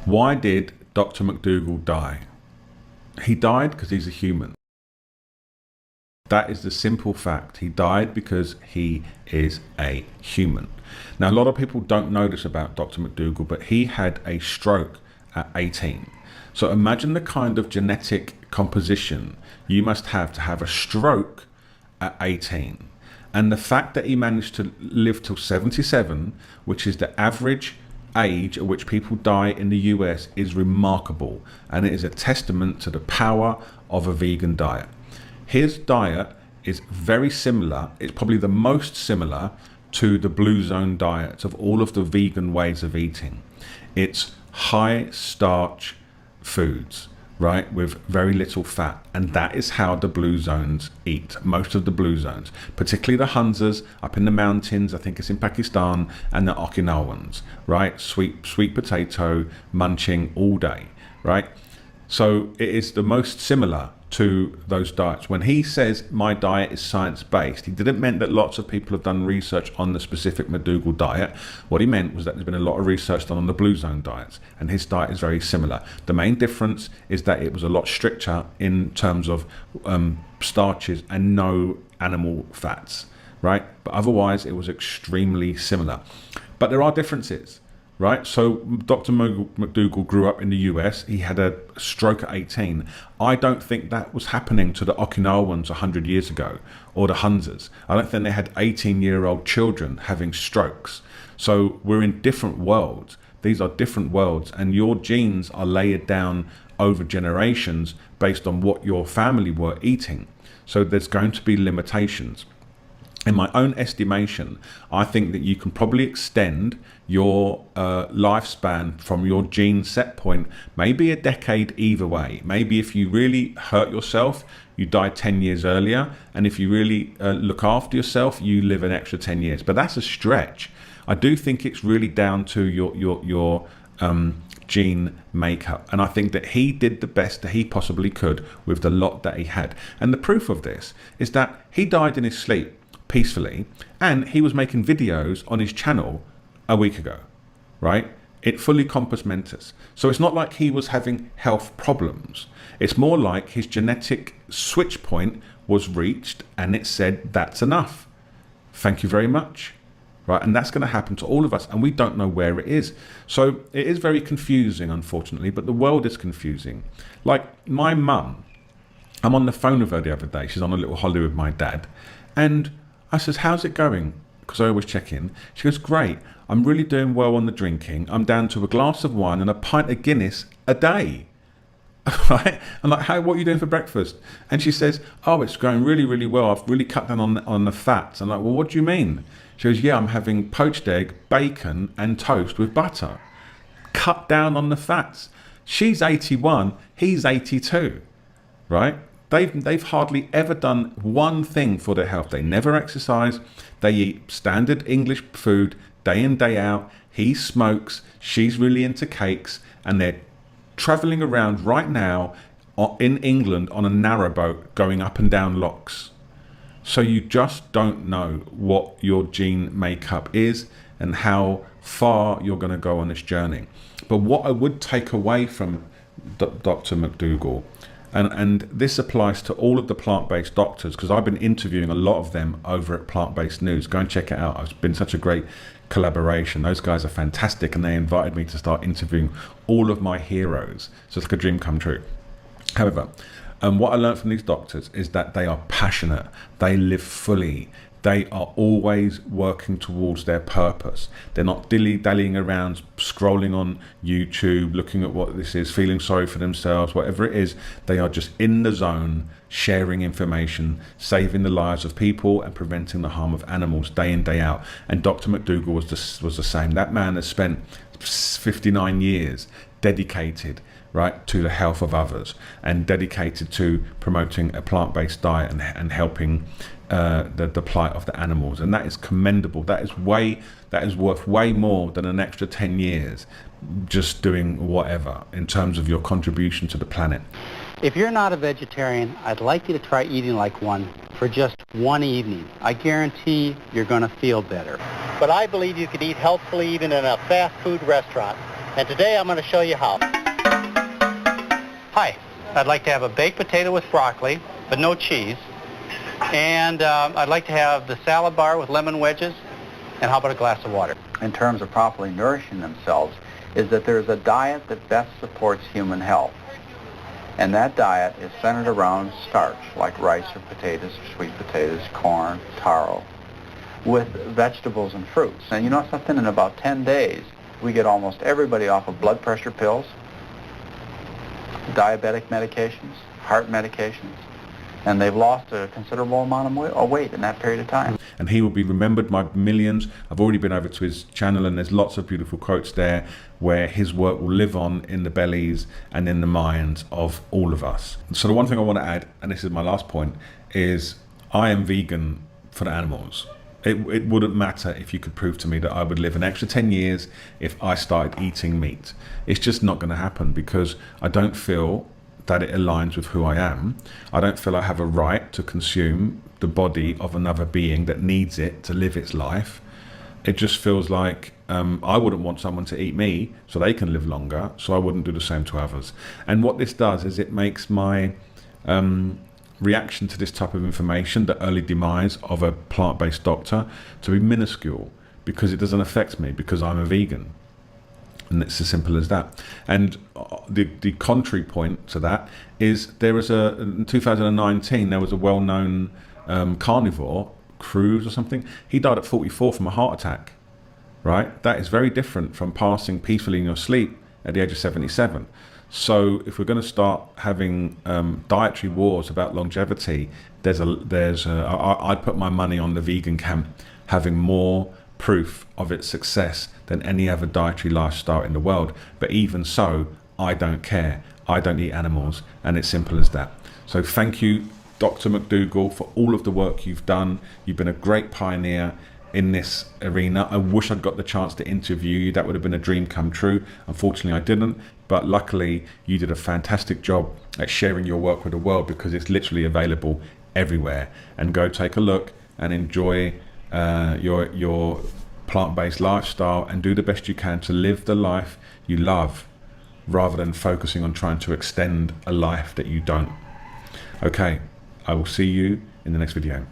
Why did Dr. McDougall die? He died because he's a human. That is the simple fact. He died because he is a human. Now, a lot of people don't know this about Dr. McDougall, but he had a stroke at 18. So imagine the kind of genetic composition you must have a stroke at 18. And the fact that he managed to live till 77, which is the average age at which people die in the US, is remarkable. And it is a testament to the power of a vegan diet. His diet is very similar. It's probably the most similar to the Blue Zone diets of all of the vegan ways of eating. It's high starch foods, right, with very little fat. And that is how the Blue Zones eat, most of the Blue Zones, particularly the Hunzas up in the mountains, I think it's in Pakistan, and the Okinawans, right? Sweet potato munching all day, right? So it is the most similar to those diets. When he says my diet is science-based, he didn't mean that lots of people have done research on the specific McDougall diet. What he meant was that there's been a lot of research done on the Blue Zone diets, and his diet is very similar. The main difference is that it was a lot stricter in terms of starches and no animal fats, right? But otherwise it was extremely similar. But there are differences, right? So Dr. McDougall grew up in the US. He had a stroke at 18. I don't think that was happening to the Okinawans 100 years ago, or the Hunzas. I don't think they had 18-year-old children having strokes. So we're in different worlds. These are different worlds, and your genes are layered down over generations based on what your family were eating. So there's going to be limitations. In my own estimation, I think that you can probably extend your lifespan from your gene set point, maybe a decade either way. Maybe if you really hurt yourself, you die 10 years earlier. And if you really look after yourself, you live an extra 10 years. But that's a stretch. I do think it's really down to your gene makeup. And I think that he did the best that he possibly could with the lot that he had. And the proof of this is that he died in his sleep peacefully, and he was making videos on his channel a week ago, right? It fully compos mentis. So it's not like he was having health problems. It's more like his genetic switch point was reached and it said, that's enough. Thank you very much, right? And that's going to happen to all of us, and we don't know where it is. So it is very confusing, unfortunately, but the world is confusing. Like my mum, I'm on the phone with her the other day. She's on a little holiday with my dad, and I says, how's it going? Because I always check in. She goes, great. I'm really doing well on the drinking. I'm down to a glass of wine and a pint of Guinness a day. Right? I'm like, what are you doing for breakfast? And she says, oh, it's going really, really well. I've really cut down on the fats. I'm like, well, what do you mean? She goes, yeah, I'm having poached egg, bacon and toast with butter. Cut down on the fats. She's 81. He's 82. Right? They've hardly ever done one thing for their health. They never exercise. They eat standard English food day in, day out. He smokes. She's really into cakes. And they're traveling around right now in England on a narrowboat going up and down locks. So you just don't know what your gene makeup is and how far you're going to go on this journey. But what I would take away from Dr. McDougall, and this applies to all of the plant-based doctors, because I've been interviewing a lot of them over at Plant-Based News. Go and check it out. It's been such a great collaboration. Those guys are fantastic, and they invited me to start interviewing all of my heroes. So it's like a dream come true. However, what I learned from these doctors is that they are passionate. They live fully. They are always working towards their purpose. They're not dilly-dallying around, scrolling on YouTube, looking at what this is, feeling sorry for themselves, whatever it is. They are just in the zone, sharing information, saving the lives of people and preventing the harm of animals day in, day out. And Dr. McDougall was the same. That man has spent 59 years dedicated, right, to the health of others, and dedicated to promoting a plant-based diet and helping the plight of the animals. And that is commendable. That is worth way more than an extra 10 years just doing whatever in terms of your contribution to the planet. If you're not a vegetarian, I'd like you to try eating like one for just one evening. I guarantee you're going to feel better. But I believe you could eat healthfully even in a fast food restaurant. And today I'm going to show you how. Hi, I'd like to have a baked potato with broccoli, but no cheese. And I'd like to have the salad bar with lemon wedges. And how about a glass of water? In terms of properly nourishing themselves, is that there's a diet that best supports human health. And that diet is centered around starch, like rice or potatoes, or sweet potatoes, corn, taro, with vegetables and fruits. And you know something? In about 10 days, we get almost everybody off of blood pressure pills, diabetic medications, heart medications, and they've lost a considerable amount of weight in that period of time. And he will be remembered by millions. I've already been over to his channel, and there's lots of beautiful quotes there where his work will live on in the bellies and in the minds of all of us. So the one thing I want to add, and this is my last point, is I am vegan for the animals. It wouldn't matter if you could prove to me that I would live an extra 10 years if I started eating meat. It's just not going to happen, because I don't feel that it aligns with who I am. I don't feel I have a right to consume the body of another being that needs it to live its life. It just feels like I wouldn't want someone to eat me so they can live longer, so I wouldn't do the same to others. And what this does is it makes my reaction to this type of information, the early demise of a plant-based doctor, to be minuscule, because it doesn't affect me, because I'm a vegan. And it's as simple as that. And the contrary point to that is in 2019, there was a well-known carnivore, Cruz or something. He died at 44 from a heart attack, right? That is very different from passing peacefully in your sleep at the age of 77. So if we're going to start having dietary wars about longevity, I'd put my money on the vegan camp having more proof of its success than any other dietary lifestyle in the world. But even so, I don't care. I don't eat animals, and it's simple as that. So thank you, Dr. McDougall, for all of the work you've done. You've been a great pioneer in this arena. I wish I'd got the chance to interview you. That would have been a dream come true. Unfortunately, I didn't. But luckily, you did a fantastic job at sharing your work with the world, because it's literally available everywhere. And go take a look and enjoy your plant-based lifestyle, and do the best you can to live the life you love, rather than focusing on trying to extend a life that you don't. Okay, I will see you in the next video.